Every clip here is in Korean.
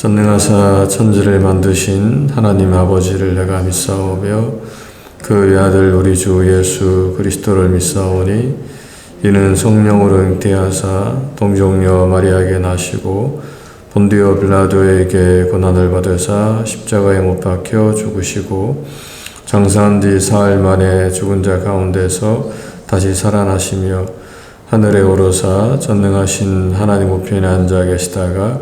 전능하사 천지를 만드신 하나님 아버지를 내가 믿사오며 그 외아들 우리 주 예수 그리스도를 믿사오니 이는 성령으로 잉태하사 동정녀 마리아에게 나시고 본디오 빌라도에게 고난을 받으사 십자가에 못 박혀 죽으시고 장사한 뒤 사흘 만에 죽은 자 가운데서 다시 살아나시며 하늘에 오르사 전능하신 하나님 우편에 앉아 계시다가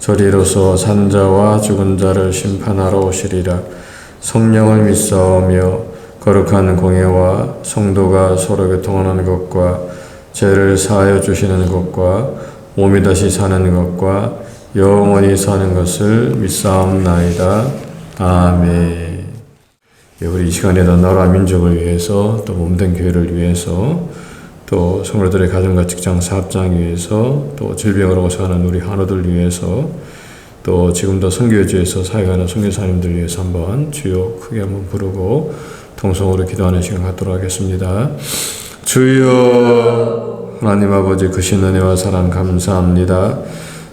저리로서 산자와 죽은 자를 심판하러 오시리라. 성령을 믿사오며 거룩한 공예와 성도가 서로 교통하는 것과 죄를 사하여 주시는 것과 몸이 다시 사는 것과 영원히 사는 것을 믿사옵나이다. 아멘. 우리 이 시간에도 나라 민족을 위해서 또 몸된 교회를 위해서 또 성도들의 가정과 직장 사업장 위해서 또 질병으로 고생하는 우리 한우들 위해서 또 지금도 선교지에서 사역하는 선교사님들 위해서 한번 주여 크게 한번 부르고 통성으로 기도하는 시간 갖도록 하겠습니다. 주여 하나님 아버지 크신 은혜와 사랑 감사합니다.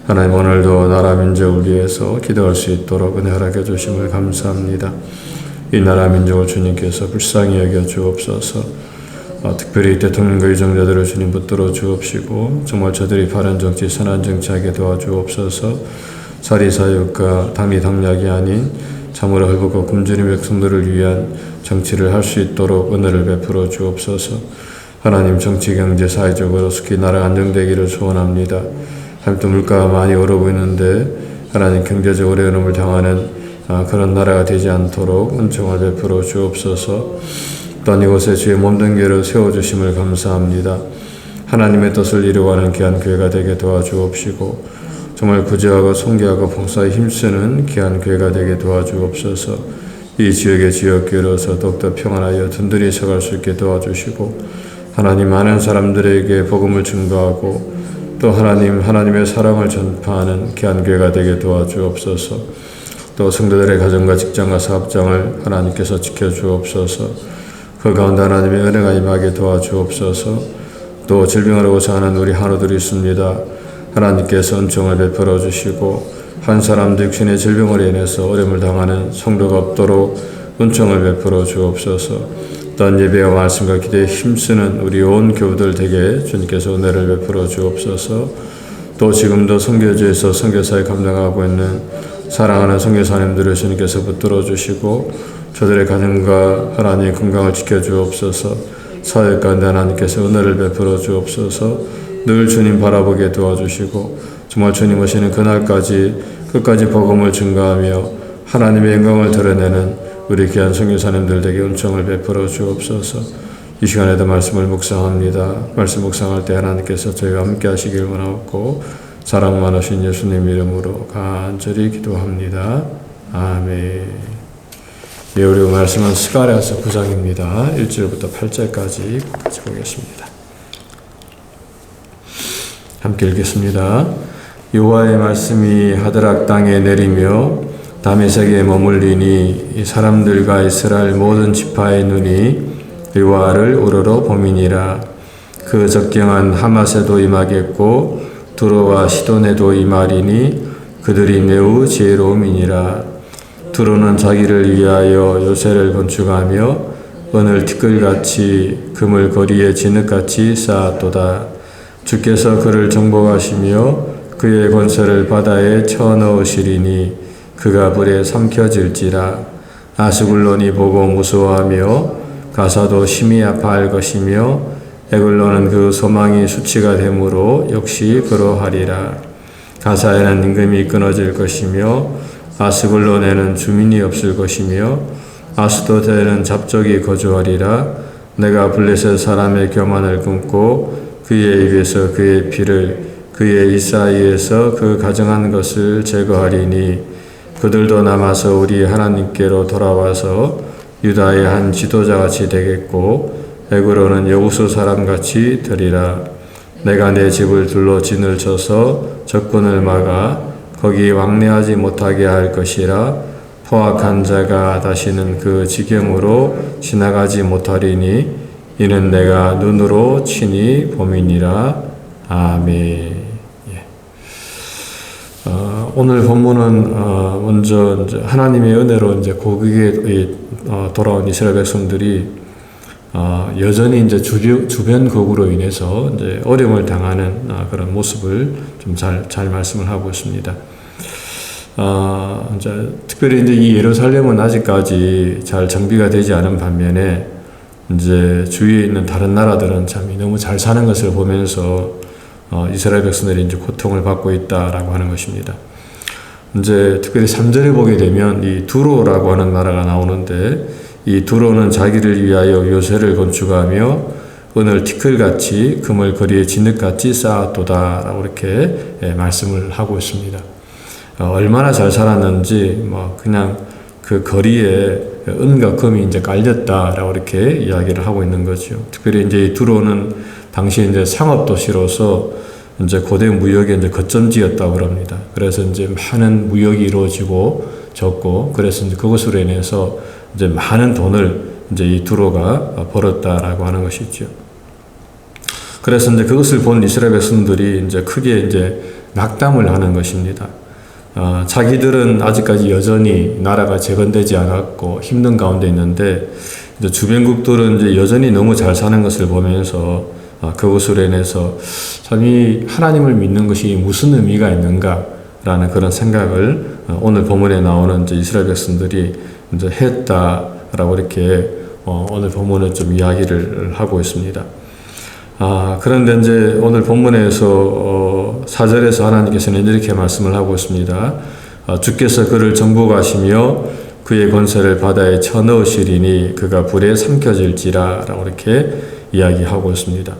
하나님 오늘도 나라 민족을 위해서 기도할 수 있도록 은혜 허락해 주심을 감사합니다. 이 나라 민족을 주님께서 불쌍히 여겨 주옵소서. 특별히 대통령과 의정자들을 주님 붙들어 주옵시고 정말 저들이 바른 정치, 선한 정치하게 도와주옵소서. 사리사욕과 당리당략이 아닌 참으로 헐벗고 굶주린 백성들을 위한 정치를 할 수 있도록 은혜를 베풀어 주옵소서. 하나님 정치, 경제, 사회적으로 특히 나라 안정되기를 소원합니다. 하나님 또 물가가 많이 오르 보이는데 하나님 경제적 어려움을 당하는 그런 나라가 되지 않도록 은총을 베풀어 주옵소서. 또한 이곳에 주의 몸된 교회를 세워주심을 감사합니다. 하나님의 뜻을 이루어가는 귀한 교회가 되게 도와주옵시고 정말 구제하고 선교하고 봉사에 힘쓰는 귀한 교회가 되게 도와주옵소서. 이 지역의 지역교회로서 더욱더 평안하여 든든히 서갈 수 있게 도와주시고 하나님 많은 사람들에게 복음을 증거하고 또 하나님의 사랑을 전파하는 귀한 교회가 되게 도와주옵소서. 또 성도들의 가정과 직장과 사업장을 하나님께서 지켜주옵소서. 그 가운데 하나님의 은혜가 임하게 도와주옵소서. 또 질병으로 고생하는 우리 한우들이 있습니다. 하나님께서 은총을 베풀어 주시고 한 사람도 육신의 질병으로 인해서 어려움을 당하는 성도가 없도록 은총을 베풀어 주옵소서. 또한 예배와 말씀과 기도에 힘쓰는 우리 온 교우들 되게 주님께서 은혜를 베풀어 주옵소서. 또 지금도 선교지에서 선교사에 감당하고 있는 사랑하는 선교사님들을 주님께서 붙들어 주시고 저들의 가정과 하나님의 건강을 지켜주옵소서. 사역 가운데 하나님께서 은혜를 베풀어 주옵소서. 늘 주님 바라보게 도와주시고 정말 주님 오시는 그날까지 끝까지 복음을 증거하며 하나님의 영광을 드러내는 우리 귀한 선교사님들 되게 은총을 베풀어 주옵소서. 이 시간에도 말씀을 묵상합니다. 말씀 묵상할 때 하나님께서 저희와 함께 하시길 원하옵고 사랑 많으신 예수님 이름으로 간절히 기도합니다. 아멘. 예, 우리 말씀은 스가랴서 9장입니다. 1절부터 8절까지 같이 보겠습니다. 함께 읽겠습니다. 여호와의 말씀이 하드락 땅에 내리며 다메섹에 머물리니 이 사람들과 이스라엘 모든 지파의 눈이 여호와를 우러러 봄이니라. 그 적경한 하맛에도 임하겠고 두로와 시돈에도 임하리니 그들이 매우 지혜로움이니라. 두로는 자기를 위하여 요새를 건축하며 은을 티끌같이 금을 거리에 진흙같이 쌓았도다. 주께서 그를 정복하시며 그의 권세를 바다에 쳐넣으시리니 그가 불에 삼켜질지라. 아스글론이 보고 무서워하며 가사도 심히 아파할 것이며 에글론은 그 소망이 수치가 되므로 역시 그러하리라. 가사에는 임금이 끊어질 것이며 아스글론에는 주민이 없을 것이며 아스도드에는 잡족이 거주하리라. 내가 블레셋 사람의 교만을 끊고 그의 입에서 그의 피를 그의 이 사이에서 그 가정한 것을 제거하리니 그들도 남아서 우리 하나님께로 돌아와서 유다의 한 지도자같이 되겠고 에그로는 여우수 사람같이 되리라. 내가 내 집을 둘러 진을 쳐서 적군을 막아 거기 왕래하지 못하게 할 것이라. 포악한 자가 다시는 그 지경으로 지나가지 못하리니 이는 내가 눈으로 친히 봄이니라. 아멘. 오늘 본문은 먼저 이제 하나님의 은혜로 이제 고국에 돌아온 이스라엘 백성들이 여전히 이제 주변국으로 인해서 이제 어려움을 당하는 그런 모습을 좀 잘 말씀을 하고 있습니다. 이제 특별히 이제 이 예루살렘은 아직까지 잘 정비가 되지 않은 반면에 이제 주위에 있는 다른 나라들은 참 너무 잘 사는 것을 보면서 이스라엘 백성들이 이제 고통을 받고 있다라고 하는 것입니다. 이제 특별히 3절에 보게 되면 이 두로라고 하는 나라가 나오는데, 이 두로는 자기를 위하여 요새를 건축하며 은을 티끌같이 금을 거리에 진흙같이 쌓았도다라고 이렇게 말씀을 하고 있습니다. 얼마나 잘 살았는지 그냥 그 거리에 은과 금이 이제 깔렸다라고 이렇게 이야기를 하고 있는 거죠. 특별히 이제 이 두로는 당시 이제 상업 도시로서 이제 고대 무역의 이제 거점지였다고 그럽니다. 그래서 이제 많은 무역이 이루어지고 그래서 이제 그것으로 인해서 이제 많은 돈을 이제 이 두로가 벌었다라고 하는 것이죠. 그래서 이제 그것을 본 이스라엘 백성들이 이제 크게 이제 낙담을 하는 것입니다. 자기들은 아직까지 여전히 나라가 재건되지 않았고 힘든 가운데 있는데, 이제 주변국들은 이제 여전히 너무 잘 사는 것을 보면서 그것으로 인해서 참 이 하나님을 믿는 것이 무슨 의미가 있는가라는 그런 생각을 오늘 본문에 나오는 이제 이스라엘 백성들이 이제 했다라고 이렇게 오늘 본문은 좀 이야기를 하고 있습니다. 그런데 이제 오늘 본문에서 4절에서 하나님께서는 이렇게 말씀을 하고 있습니다. 주께서 그를 정복하시며 그의 권세를 바다에 쳐넣으시리니 그가 불에 삼켜질지라 라고 이렇게 이야기하고 있습니다.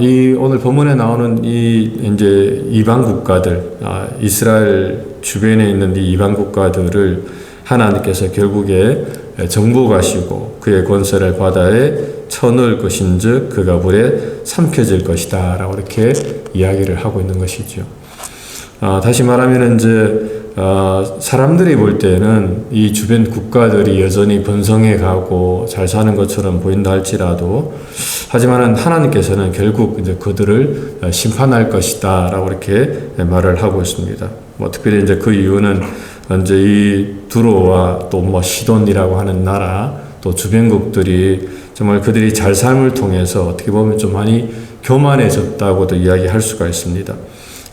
이 오늘 본문에 나오는 이 이제 이방 국가들, 이스라엘 주변에 있는 이 이방 국가들을 하나님께서 결국에 정복하시고 그의 권세를 바다에 쳐넣을 것인즉 그가 불에 삼켜질 것이다 라고 이렇게 이야기를 하고 있는 것이죠. 다시 말하면 이제 사람들이 볼 때는 이 주변 국가들이 여전히 번성해 가고 잘 사는 것처럼 보인다 할지라도, 하지만은 하나님께서는 결국 이제 그들을 심판할 것이다 라고 이렇게 말을 하고 있습니다. 특별히 이제 그 이유는 이제 이 두로와 또 시돈이라고 하는 나라, 또 주변국들이 정말 그들이 잘 삶을 통해서 어떻게 보면 좀 많이 교만해졌다고도 이야기할 수가 있습니다.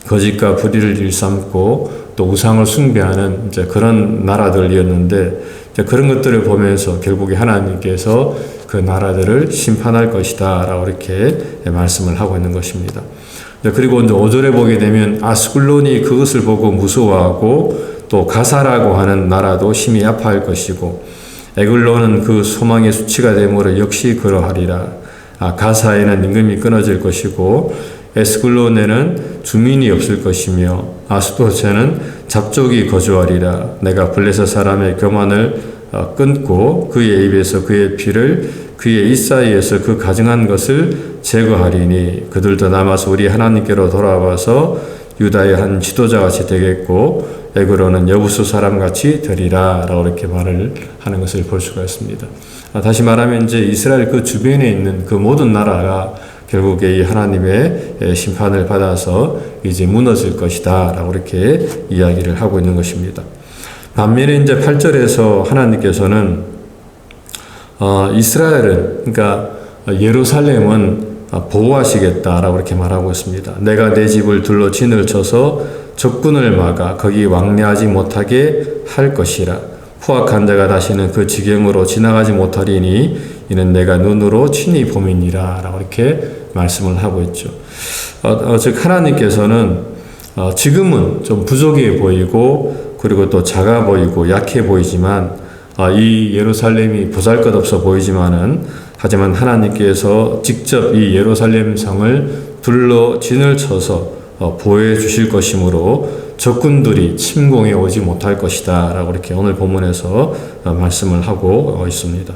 거짓과 불의를 일삼고 또 우상을 숭배하는 이제 그런 나라들이었는데, 이제 그런 것들을 보면서 결국에 하나님께서 그 나라들을 심판할 것이다 라고 이렇게 말씀을 하고 있는 것입니다. 그리고 이제 5절에 보게 되면 아스글론이 그것을 보고 무서워하고 또 가사라고 하는 나라도 심히 아파할 것이고 에글론은 그 소망의 수치가 되므로 역시 그러하리라. 가사에는 임금이 끊어질 것이고 에스글론에는 주민이 없을 것이며 아스도체는 잡족이 거주하리라. 내가 블레셋 사람의 교만을 끊고 그의 입에서 그의 피를 그의 이사이에서 그 가증한 것을 제거하리니 그들도 남아서 우리 하나님께로 돌아와서 유다의 한 지도자같이 되겠고 에그로는 여부수 사람같이 되리라 라고 이렇게 말을 하는 것을 볼 수가 있습니다. 다시 말하면 이제 이스라엘 그 주변에 있는 그 모든 나라가 결국에 이 하나님의 심판을 받아서 이제 무너질 것이다 라고 이렇게 이야기를 하고 있는 것입니다. 반면에 이제 8절에서 하나님께서는 이스라엘은, 그러니까 예루살렘은 보호하시겠다라고 이렇게 말하고 있습니다. 내가 내 집을 둘러 진을 쳐서 적군을 막아 거기 왕래하지 못하게 할 것이라. 포악한 자가 다시는 그 지경으로 지나가지 못하리니 이는 내가 눈으로 친히 봄이니라 라고 이렇게 말씀을 하고 있죠. 즉 하나님께서는 지금은 좀 부족해 보이고 그리고 또 작아 보이고 약해 보이지만 이 예루살렘이 보잘것없어 보이지만은, 하지만 하나님께서 직접 이 예루살렘 성을 둘러 진을 쳐서 보호해 주실 것이므로 적군들이 침공해 오지 못할 것이다 라고 이렇게 오늘 본문에서 말씀을 하고 있습니다.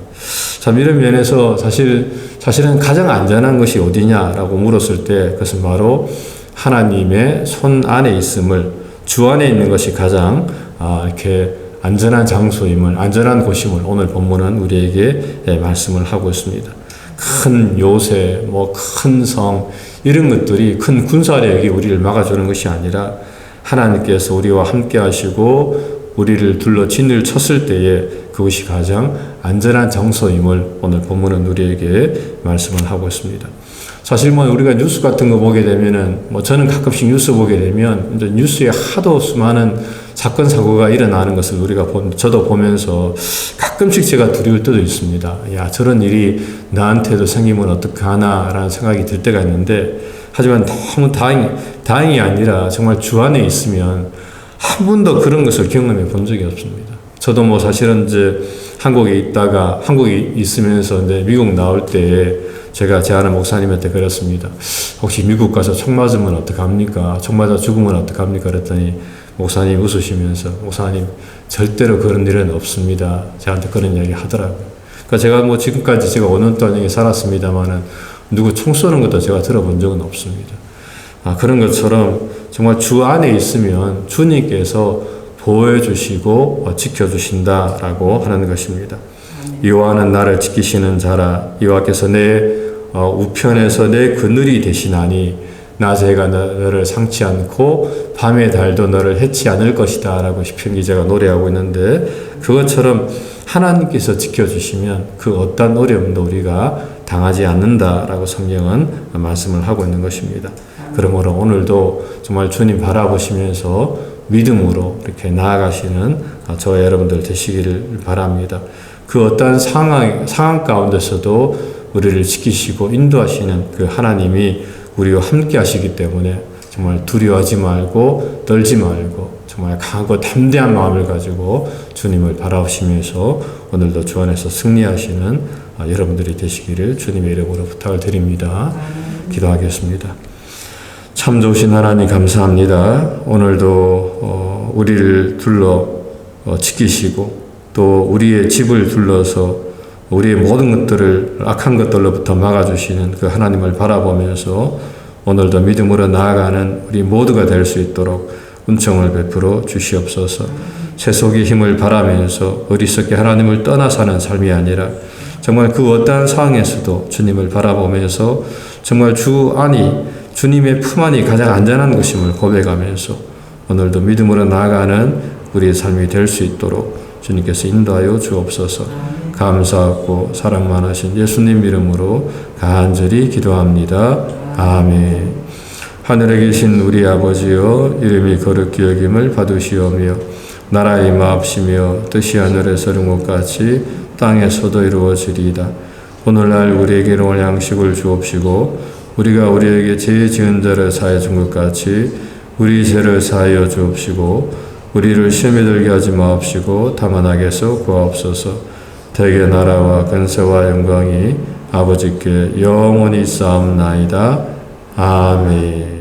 참 이런 면에서 사실은 가장 안전한 것이 어디냐라고 물었을 때 그것은 바로 하나님의 손 안에 있음을, 주 안에 있는 것이 가장 이렇게 안전한 장소임을, 안전한 곳임을 오늘 본문은 우리에게 말씀을 하고 있습니다. 큰 요새, 큰 성, 이런 것들이 큰 군사력이 우리를 막아주는 것이 아니라 하나님께서 우리와 함께 하시고 우리를 둘러 진을 쳤을 때에 그것이 가장 안전한 장소임을 오늘 본문은 우리에게 말씀을 하고 있습니다. 사실 우리가 뉴스 같은 거 보게 되면은 저는 가끔씩 뉴스 보게 되면 이제 뉴스에 하도 수많은 사건 사고가 일어나는 것을 저도 보면서 가끔씩 제가 두려울 때도 있습니다. 야, 저런 일이 나한테도 생기면 어떡하나라는 생각이 들 때가 있는데, 하지만 너무 다행이 아니라 정말 주 안에 있으면 한 번도 그런 것을 경험해 본 적이 없습니다. 저도 사실은 이제 한국에 있으면서 이제 미국 나올 때 제가 제 아는 목사님한테 그랬습니다. 혹시 미국 가서 총 맞으면 어떡합니까? 총 맞아 죽으면 어떡합니까? 그랬더니 목사님 웃으시면서, 목사님 절대로 그런 일은 없습니다. 저한테 그런 이야기 하더라고요. 그러니까 제가 지금까지 제가 5년 동안 여기 살았습니다만은 누구 총 쏘는 것도 제가 들어본 적은 없습니다. 그런 것처럼 정말 주 안에 있으면 주님께서 보호해 주시고 지켜주신다라고 하는 것입니다. 여호와는 나를 지키시는 자라. 여호와께서 내 우편에서 내 그늘이 되시나니 낮에가 너를 상치 않고 밤의 달도 너를 해치 않을 것이다 라고 시편 기자가 노래하고 있는데, 그것처럼 하나님께서 지켜주시면 그 어떤 어려움도 우리가 당하지 않는다라고 성경은 말씀을 하고 있는 것입니다. 그러므로 오늘도 정말 주님 바라보시면서 믿음으로 이렇게 나아가시는 저와 여러분들 되시기를 바랍니다. 그 어떤 상황 가운데서도 우리를 지키시고 인도하시는 그 하나님이 우리와 함께 하시기 때문에 정말 두려워하지 말고 떨지 말고 정말 강하고 담대한 마음을 가지고 주님을 바라보시면서 오늘도 주 안에서 승리하시는 여러분들이 되시기를 주님의 이름으로 부탁을 드립니다. 기도하겠습니다. 참 좋으신 하나님 감사합니다. 오늘도 우리를 둘러 지키시고 또 우리의 집을 둘러서 우리의 모든 것들을 악한 것들로부터 막아주시는 그 하나님을 바라보면서 오늘도 믿음으로 나아가는 우리 모두가 될 수 있도록 은총을 베풀어 주시옵소서. 세속의 힘을 바라면서 어리석게 하나님을 떠나 사는 삶이 아니라 정말 그 어떠한 상황에서도 주님을 바라보면서 정말 주 안이, 주님의 품 안이 가장 안전한 것임을 고백하면서 오늘도 믿음으로 나아가는 우리의 삶이 될 수 있도록 주님께서 인도하여 주옵소서. 감사하고 사랑 많으신 예수님 이름으로 간절히 기도합니다. 아멘. 하늘에 계신 우리 아버지여, 이름이 거룩히 여김을 받으시오며 나라의 임하옵시며 뜻이 하늘에서 이룬 것 같이 땅에서도 이루어지리이다. 오늘날 우리에게 일용할 양식을 주옵시고 우리가 우리에게 죄 지은 자를 사하여 준 것 같이 우리 죄를 사하여 주옵시고 우리를 시험에 들게 하지 마옵시고 다만 악에서 구하옵소서. 대개 나라와 근세와 영광이 아버지께 영원히 쌓옵나이다. 아멘.